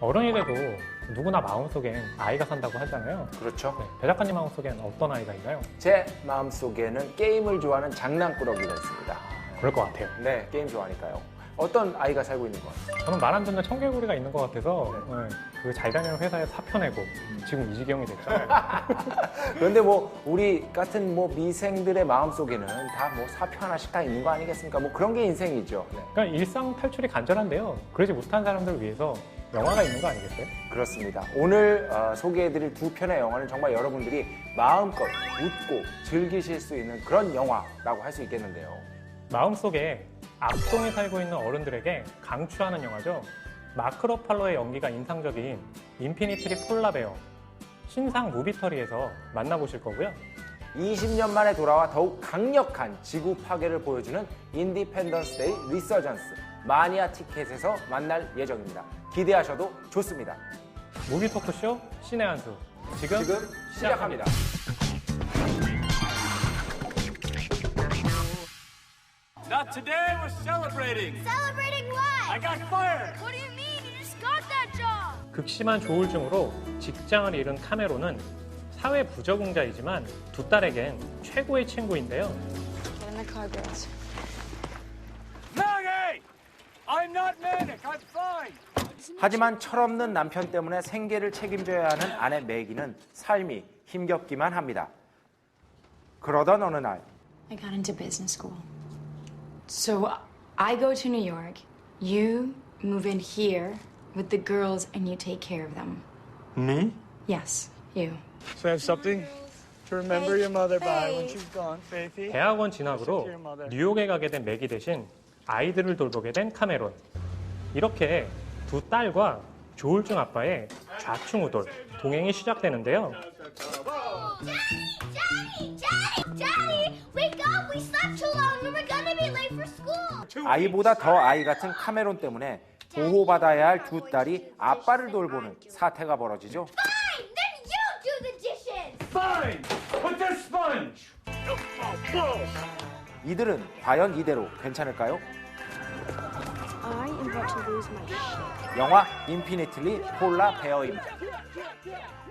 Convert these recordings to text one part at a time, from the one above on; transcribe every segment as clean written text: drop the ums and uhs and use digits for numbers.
어른이 돼도 누구나 마음속엔 아이가 산다고 하잖아요. 그렇죠. 네, 배 작가님 마음속엔 어떤 아이가 있나요? 제 마음속에는 게임을 좋아하는 장난꾸러기가 있습니다. 그럴 것 같아요. 네, 게임 좋아하니까요. 어떤 아이가 살고 있는 것 같아요? 저는 말 안 듣는 청개구리가 있는 것 같아서 그 잘 다니는 회사에 사표 내고 지금 이 지경이 됐잖아요. 그런데 뭐 우리 같은 뭐 미생들의 마음속에는 다 뭐 사표 하나씩 다 있는 거 아니겠습니까? 뭐 그런 게 인생이죠. 네. 그러니까 일상 탈출이 간절한데요. 그러지 못한 사람들을 위해서 영화가 있는 거 아니겠어요? 그렇습니다. 오늘 소개해드릴 두 편의 영화는 정말 여러분들이 마음껏 웃고 즐기실 수 있는 그런 영화라고 할 수 있겠는데요. 마음속에 악동에 살고 있는 어른들에게 강추하는 영화죠. 마크 러팔로의 연기가 인상적인 인피니트리 폴라베어 신상 무비터리에서 만나보실 거고요. 20년 만에 돌아와 더욱 강력한 지구 파괴를 보여주는 인디펜던스 데이 리서전스 마니아 티켓에서 만날 예정입니다. 기대하셔도 좋습니다. 무비 토크쇼 신의 한수 지금 시작합니다. Not today, we're celebrating. Celebrating what? I got fired. What do you mean? You just got that job. 극심한 조울증으로 직장을 잃은 카메론은 사회 부적응자이지만 두 딸에겐 최고의 친구인데요. Get in the car, girls. Maggie! I'm not manic. I'm fine. 하지만 철없는 남편 때문에 생계를 책임져야 하는 아내 매기는 삶이 힘겹기만 합니다. 그러던 어느 날 I got into business school. So I go to New York. You move in here with the girls and you take care of them. Me? Yes, you. So I have something to remember your mother by when she's gone, Faithy. 대학원 진학으로 뉴욕에 가게 된 매기 대신 아이들을 돌보게 된 카메론. 이렇게 두 딸과 조울증 아빠의 좌충우돌 동행이 시작되는데요. Daddy! Wake up! We slept too long and we're gonna be late for school. 아이보다 더 아이 같은 카메론 때문에 보호받아야 할 두 딸이 아빠를 돌보는 사태가 벌어지죠. Fine! Then you do the dishes! Fine. Put the sponge. 이들은 과연 이대로 괜찮을까요? I am about to lose my shit. 영화 인피니트리 폴라 베어입니다.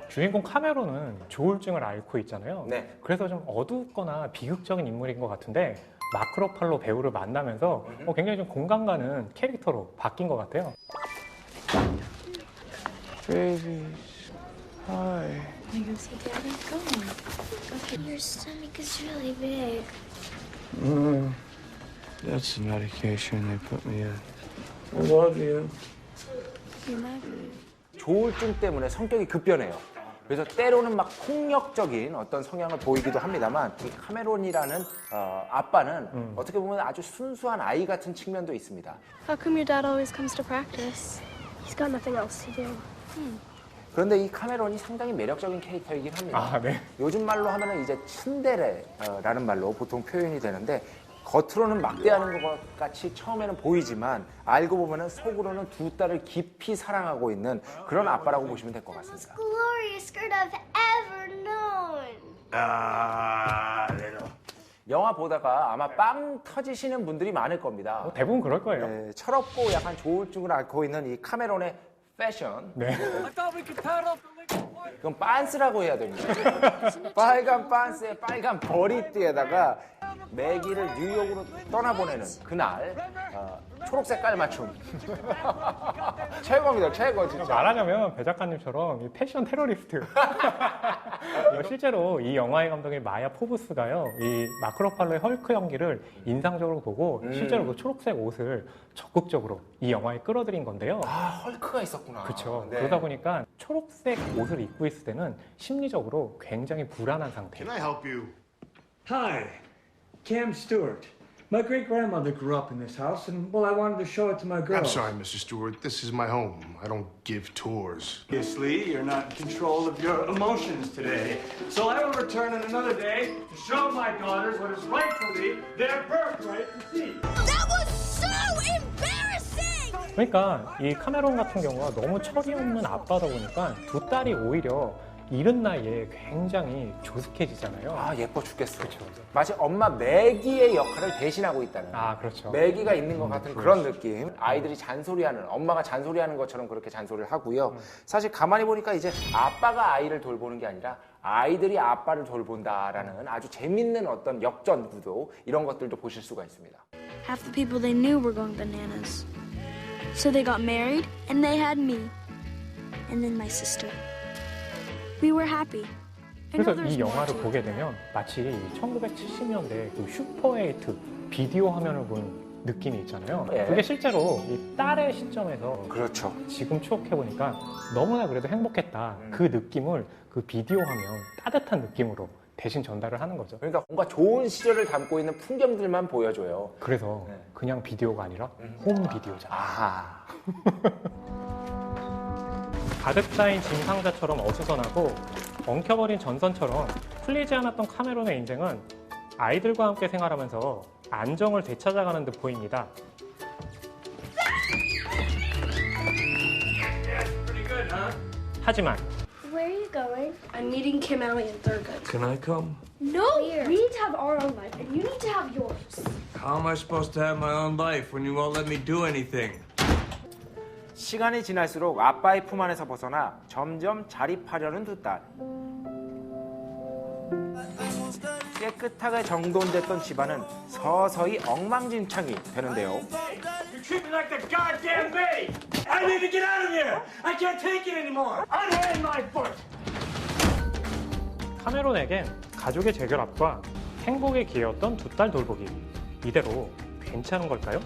주인공 카메론은 조울증을 앓고 있잖아요. 네. 그래서 좀 어둡거나 비극적인 인물인 것 같은데 마크 러팔로 배우를 만나면서 굉장히 좀 공감 가는 캐릭터로 바뀐 것 같아요. Baby, hi. Wanna go see Daddy? Go. Your stomach is really big. That's the medication they put me in. I love you. You love me. 조울증 때문에 성격이 급변해요. 그래서 때로는 막 폭력적인 어떤 성향을 보이기도 합니다만 이 카메론이라는 아빠는 어떻게 보면 아주 순수한 아이 같은 측면도 있습니다. How come your dad always comes to practice? He's got nothing else to do. 그런데 이 카메론이 상당히 매력적인 캐릭터이긴 합니다. 아, 네. 요즘 말로 하면은 이제 츤데레라는 말로 보통 표현이 되는데 겉으로는 막대하는 것 같이 처음에는 보이지만 알고 보면은 속으로는 두 딸을 깊이 사랑하고 있는 그런 아빠라고 보시면 될 것 같습니다. Glorious skirt I've ever known. 영화 보다가 아마 빵 터지시는 분들이 많을 겁니다. 대부분 그럴 거예요. 네, 철없고 약간 조울증을 앓고 있는 이 카메론의 패션. 네. I thought we could pad off the liquid white. 이건 빤스라고 해야 됩니다. 빨간 빤스에 빨간 머리띠에다가 매기를 뉴욕으로 떠나보내는 그날 초록색 깔맞춤 최고입니다. 최고 진짜. 말하자면 배 작가님처럼 이 패션 테러리스트. 실제로 이 영화의 감독인 마야 포브스가요, 이 마크 러팔로의 헐크 연기를 인상적으로 보고 실제로 그 초록색 옷을 적극적으로 이 영화에 끌어들인 건데요. 아 헐크가 있었구나. 그렇죠. 네. 그러다 보니까 초록색 옷을 입고 있을 때는 심리적으로 굉장히 불안한 상태. Can I help you? Hi, Cam Stewart. My great-grandmother grew up in this house, and, well, I wanted to show it to my girls. I'm sorry, Mr. Stewart. This is my home. I don't give tours. Obviously, you're not in control of your emotions today, so I will return on another day to show my daughters what is rightfully their birthright to see. That was so embarrassing! 그러니까 이 카메론 같은 경우가 너무 철이 없는 아빠다 보니까 두 딸이 오히려 이른 나이에 굉장히 조숙해지잖아요. 아, 예뻐 죽겠어. 그렇죠. 마치 엄마 매기의 역할을 대신하고 있다는. 아, 그렇죠. 매기가 있는 것 같은 그런 느낌. 아이들이 잔소리하는, 엄마가 잔소리하는 것처럼 그렇게 잔소리를 하고요. 사실 가만히 보니까 이제 아빠가 아이를 돌보는 게 아니라 아이들이 아빠를 돌본다라는 아주 재밌는 어떤 역전 구도, 이런 것들도 보실 수가 있습니다. Half the people they knew were going bananas. So they got married and they had me. And then my sister. We were happy. I know 그래서 there's 이 more 영화를 to it. 보게 되면 마치 1970년대 그 슈퍼8 비디오 화면을 본 느낌이 있잖아요. 예. 그게 실제로 이 딸의 시점에서 그렇죠. 지금 추억해보니까 너무나 그래도 행복했다. 그 느낌을 그 비디오 화면 따뜻한 느낌으로 대신 전달을 하는 거죠. 그러니까 뭔가 좋은 시절을 담고 있는 풍경들만 보여줘요. 그래서 네. 그냥 비디오가 아니라 홈 비디오잖아요. 아하. 가득 쌓인 짐 상자처럼 어수선하고 엉켜버린 전선처럼 풀리지 않았던 카메론의 인생은 아이들과 함께 생활하면서 안정을 되찾아가는 듯 보입니다. Pretty good, huh? 하지만 Where are you going? I'm meeting Kim Allie in Thurgood. Can I come? No! We need to have our own life, and you need to have yours. How am I supposed to have my own life when you won't let me do anything? 시간이 지날수록 아빠의 품 안에서 벗어나 점점 자립하려는 두 딸. 깨끗하게 정돈됐던 집안은 서서히 엉망진창이 되는데요. You treat me like the goddamn maid! I need to get out of here! I can't take it anymore! Unhand my foot! 카메론에겐 가족의 재결합과 행복의 기회였던 두 딸 돌보기. 이대로 괜찮은 걸까요?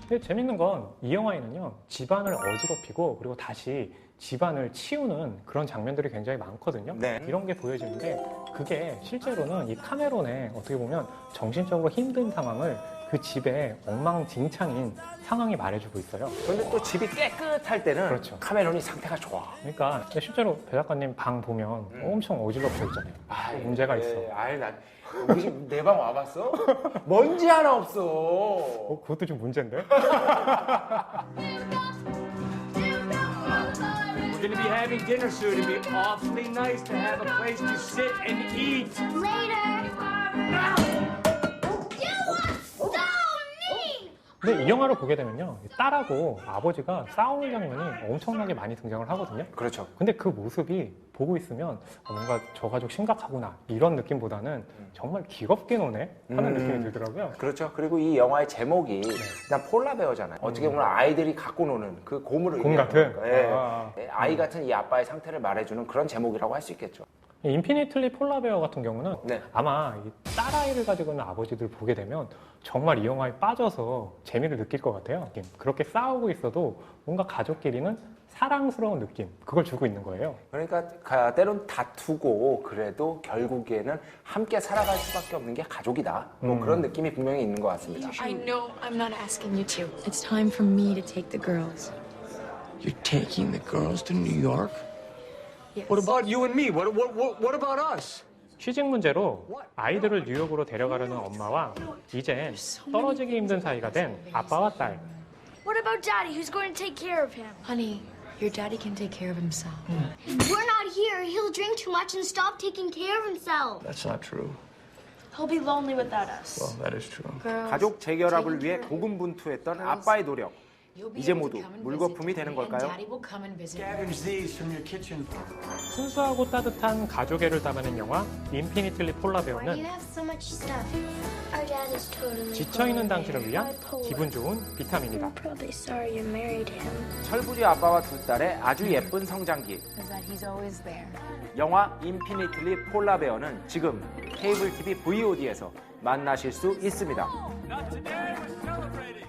근데 재밌는 건 이 영화에는요, 집안을 어지럽히고 그리고 다시 집안을 치우는 그런 장면들이 굉장히 많거든요. 네. 이런 게 보여지는데 그게 실제로는 이 카메론의 어떻게 보면 정신적으로 힘든 상황을 그 집의 엉망진창인 상황이 말해주고 있어요. 그런데 또 집이 깨끗할 때는 그렇죠. 카메론이 상태가 좋아. 그러니까 실제로 배 작가님 방 보면 엄청 어지럽혀 있잖아요. 아이, 문제가 예, 있어. 아이, 우리 집 내 방 와봤어? 먼지 하나 없어. 그것도 좀 문제인데? We're gonna be having dinner soon. It'd be awfully nice to have a place to sit and eat. Later. You are so mean! 근데 이 영화를 보게 되면요, 딸하고 아버지가 싸우는 장면이 엄청나게 많이 등장을 하거든요. 그렇죠. 근데 그 모습이 보고 있으면 뭔가 저 가족 심각하구나 이런 느낌보다는 정말 귀겁게 노네 하는 느낌이 들더라고요. 그렇죠. 그리고 이 영화의 제목이 일단 폴라 베어잖아요. 어떻게 보면 아이들이 갖고 노는 그 곰을 곰 의미하는 같은? 거니까. 예. 아. 아이 같은 이 아빠의 상태를 말해주는 그런 제목이라고 할 수 있겠죠. 인피니틀리 폴라베어 같은 경우는 네. 아마 이 딸아이를 가지고 있는 아버지들 보게 되면 정말 이 영화에 빠져서 재미를 느낄 것 같아요. 그렇게 싸우고 있어도 뭔가 가족끼리는 사랑스러운 느낌, 그걸 주고 있는 거예요. 그러니까 때론 다투고 그래도 결국에는 함께 살아갈 수밖에 없는 게 가족이다. 뭐 그런 느낌이 분명히 있는 것 같습니다. I know I'm not asking you to. It's time for me to take the girls. You're taking the girls to New York? Yes. What about you and me? What about us? 취직 문제로 아이들을 뉴욕으로 데려가려는 엄마와 이젠 떨어지기 힘든 사이가 된 아빠와 딸. What about Daddy? Who's going to take care of him? Honey, your daddy can take care of himself. We're not here. He'll drink too much and stop taking care of himself. That's not true. He'll be lonely without us. Well, that is true. Girls, 가족 재결합을 taking 위해 care of 고군분투했던 girls. 아빠의 노력. You'll be 이제 able 모두 to come and 물거품이 visit 되는 Daddy, 걸까요? and Daddy will come and visit. Scavenge these from your kitchen. 순수하고 따뜻한 가족애를 담아낸 영화 인피니틀리 Why do you 폴라베어는 have so much stuff? Our dad is totally 지쳐있는 당신을 위한 기분 좋은 비타민이다. Probably sorry you married him. 철부지 아빠와 두 딸의 아주 예쁜 성장기. Is that he's always there. 영화 인피니틀리 폴라베어는 지금 케이블 TV VOD에서 만나실 수 있습니다. Not today. We're celebrating.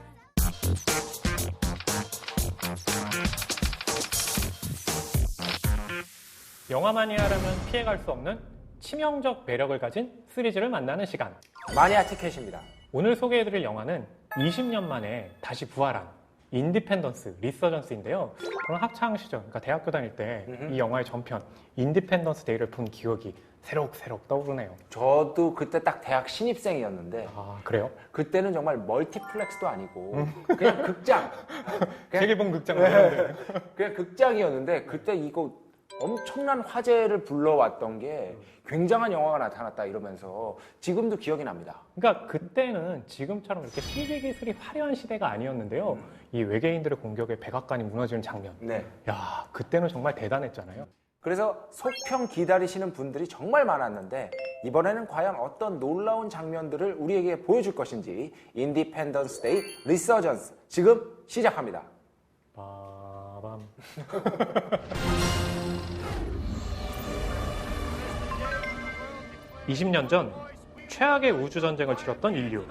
영화 마니아라면 피해갈 수 없는 치명적 매력을 가진 시리즈를 만나는 시간. 마니아 티켓입니다. 오늘 소개해드릴 영화는 20년 만에 다시 부활한 인디펜던스 리서전스인데요. 저는 학창 시절, 그러니까 대학교 다닐 때 이 영화의 전편 인디펜던스 데이를 본 기억이 새록새록 떠오르네요. 저도 그때 딱 대학 신입생이었는데 아, 그래요? 그때는 정말 멀티플렉스도 아니고 그냥 극장. 세계봉 극장. 네. 그냥 극장이었는데 그때 이거 엄청난 화제를 불러왔던 게 굉장한 영화가 나타났다 이러면서 지금도 기억이 납니다. 그러니까 그때는 지금처럼 이렇게 CG 기술이 화려한 시대가 아니었는데요. 이 외계인들의 공격에 백악관이 무너지는 장면. 네. 야, 그때는 정말 대단했잖아요. 그래서 속평 기다리시는 분들이 정말 많았는데 이번에는 과연 어떤 놀라운 장면들을 우리에게 보여줄 것인지 인디펜던스 데이 리서전스 지금 시작합니다. 빠밤. 20년 전 최악의 우주 전쟁을 치렀던 인류.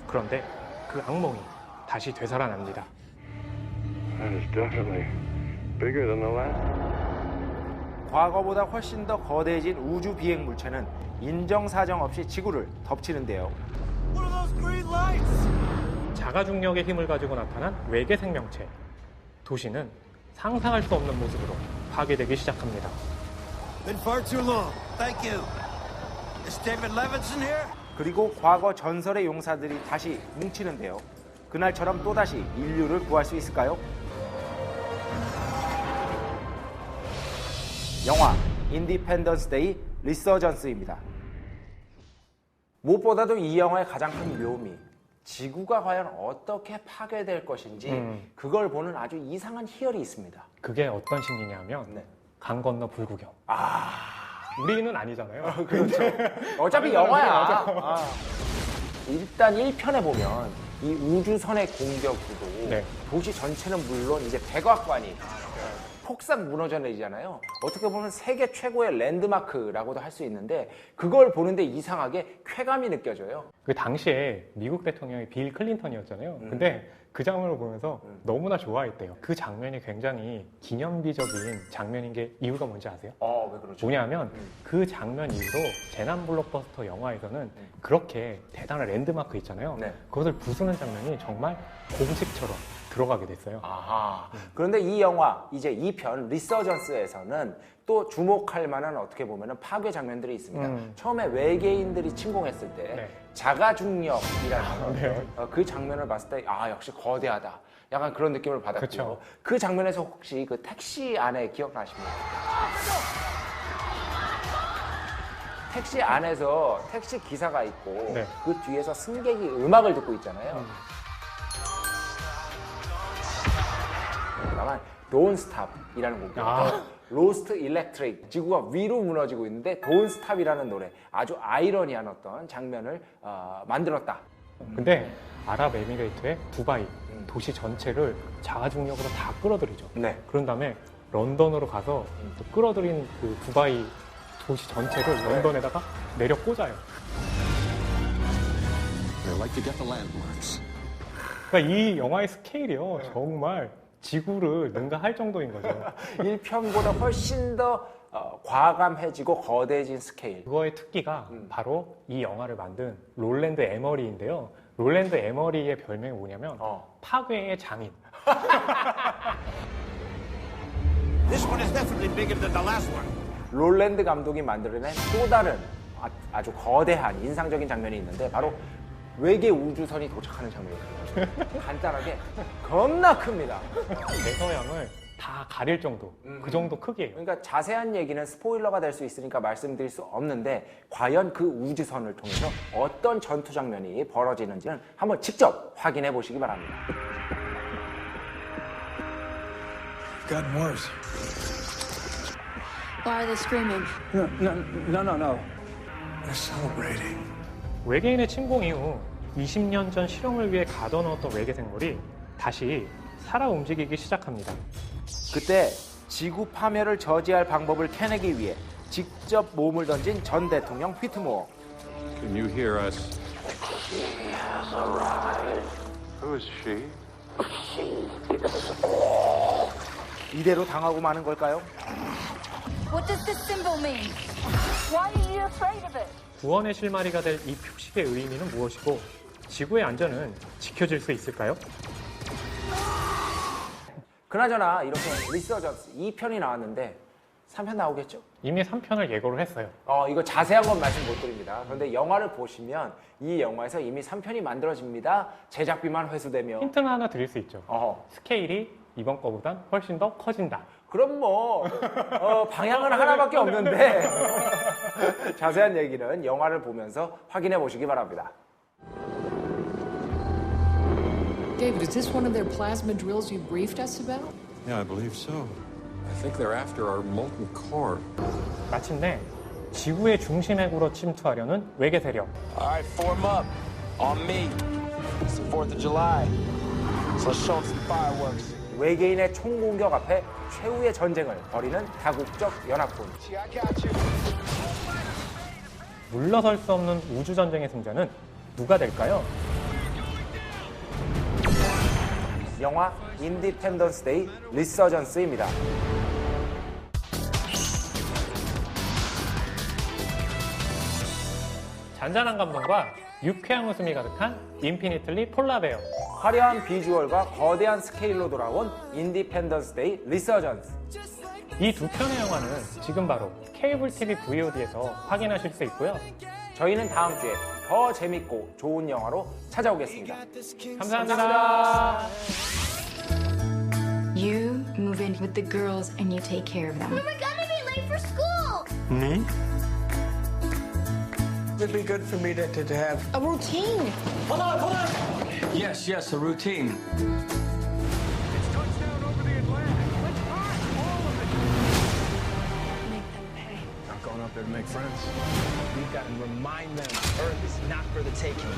그런데 그 악몽이 다시 되살아납니다. That is definitely bigger than the last. 과거보다 훨씬 더 거대해진 우주 비행 물체는 인정사정 없이 지구를 덮치는데요. 자가 중력의 힘을 가지고 나타난 외계 생명체. 도시는 상상할 수 없는 모습으로 파괴되기 시작합니다. Been far too long. Thank you. Is David Levinson here? 그리고 과거 전설의 용사들이 다시 뭉치는데요. 그날처럼 또다시 인류를 구할 수 있을까요? 영화 인디펜던스 데이 리서전스입니다. 무엇보다도 이 영화의 가장 큰 묘미, 지구가 과연 어떻게 파괴될 것인지 그걸 보는 아주 이상한 희열이 있습니다. 그게 어떤 심리냐면 네. 강 건너 불구경. 아, 우리는 아니잖아요. 그렇죠. 어차피 영화야. 일단 1편에 보면 이 우주선의 공격으로 네. 도시 전체는 물론 이제 백악관이 폭삭 무너져 내리잖아요. 어떻게 보면 세계 최고의 랜드마크라고도 할 수 있는데 그걸 보는데 이상하게 쾌감이 느껴져요. 그 당시에 미국 대통령이 빌 클린턴이었잖아요. 근데 그 장면을 보면서 너무나 좋아했대요. 그 장면이 굉장히 기념비적인 장면인 게 이유가 뭔지 아세요? 왜 그러죠? 뭐냐면 그 장면 이후로 재난 블록버스터 영화에서는 그렇게 대단한 랜드마크 있잖아요. 네. 그것을 부수는 장면이 정말 공식처럼 들어가게 됐어요. 아하. 그런데 이 영화 이제 2편 리서전스에서는 또 주목할 만한 어떻게 보면 파괴 장면들이 있습니다. 처음에 외계인들이 침공했을 때 네. 자가중력이라는 그 장면을 봤을 때 역시 거대하다. 약간 그런 느낌을 받았고요. 그쵸. 그 장면에서 혹시 그 택시 안에 기억나십니까? 택시 안에서 택시 기사가 있고 네. 그 뒤에서 승객이 음악을 듣고 있잖아요. 다만 Don't Stop이라는 곡이에요. 로스트 일렉트릭, 지구가 위로 무너지고 있는데 Don't Stop이라는 노래, 아주 아이러니한 어떤 장면을 만들었다. 근데 아랍에미레이트의 두바이 도시 전체를 자가중력으로 다 끌어들이죠. 네. 그런 다음에 런던으로 가서 또 끌어들인 그 두바이 도시 전체를 런던에다가 내려 꽂아요. 그러니까 이 영화의 스케일이요, 정말 지구를 능가할 정도인 거죠. 1편보다 훨씬 더 과감해지고 거대해진 스케일. 그거의 특기가 바로 이 영화를 만든 롤랜드 에머리인데요. 롤랜드 에머리의 별명이 뭐냐면 파괴의 장인. This one is definitely bigger than the last one. 롤랜드 감독이 만들어낸 또 다른 아주 거대한 인상적인 장면이 있는데 바로 외계 우주선이 도착하는 장면이에요. 간단하게 겁나 큽니다. 대서양을 다 가릴 정도, 그 정도 크기예요. 그러니까 자세한 얘기는 스포일러가 될 수 있으니까 말씀드릴 수 없는데 과연 그 우주선을 통해서 어떤 전투 장면이 벌어지는지는 한번 직접 확인해 보시기 바랍니다. Gotten worse. Why are they screaming? No. They're celebrating. 외계인의 침공 이후 20년 전 실험을 위해 가둬놓았던 외계 생물이 다시 살아 움직이기 시작합니다. 그때 지구 파멸을 저지할 방법을 캐내기 위해 직접 몸을 던진 전 대통령 휘트모어. Can you hear us? Who is she? 이대로 당하고 마는 걸까요? What does this symbol mean? Why are you afraid of it? 구원의 실마리가 될 이 표식의 의미는 무엇이고 지구의 안전은 지켜질 수 있을까요? 그나저나 이렇게 리서전스 2편이 나왔는데 3편 나오겠죠? 이미 3편을 예고를 했어요. 이거 자세한 건 말씀 못 드립니다. 그런데 영화를 보시면 이 영화에서 이미 3편이 만들어집니다. 제작비만 회수되며. 힌트는 하나 드릴 수 있죠. 스케일이 이번 거보단 훨씬 더 커진다. 그럼 뭐 방향은 하나밖에 없는데 자세한 얘기는 영화를 보면서 확인해 보시기 바랍니다. David, is this one of their plasma drills you briefed us about? Yeah, I believe so. I think they're after our molten core. 마침내 지구의 중심 핵으로 침투하려는 외계 세력. All right, form up. On me. It's the 4th of July. So let's show them some fireworks. 외계인의 총공격 앞에 최후의 전쟁을 벌이는 다국적 연합군. 물러설 수 없는 우주 전쟁의 승자는 누가 될까요? 영화 인디펜던스 데이 리서전스입니다. 잔잔한 감동과 유쾌한 웃음이 가득한 인피니틀리 폴라베어. 화려한 비주얼과 거대한 스케일로 돌아온 인디펜던스 데이 리서전스. 이 두 편의 영화는 지금 바로 케이블 TV VOD에서 확인하실 수 있고요. 저희는 다음 주에 더 재밌고 좋은 영화로 찾아오겠습니다. 감사합니다. You move in with the girls and you take care of them. We were gonna be late for school. Me? It'd be good for me to have A routine. Hold on! Yes, a routine. It's touchdown over the Atlantic. Let's pass all of it. Make them pay. Not going up there to make friends. We've got to remind them Earth is not for the taking.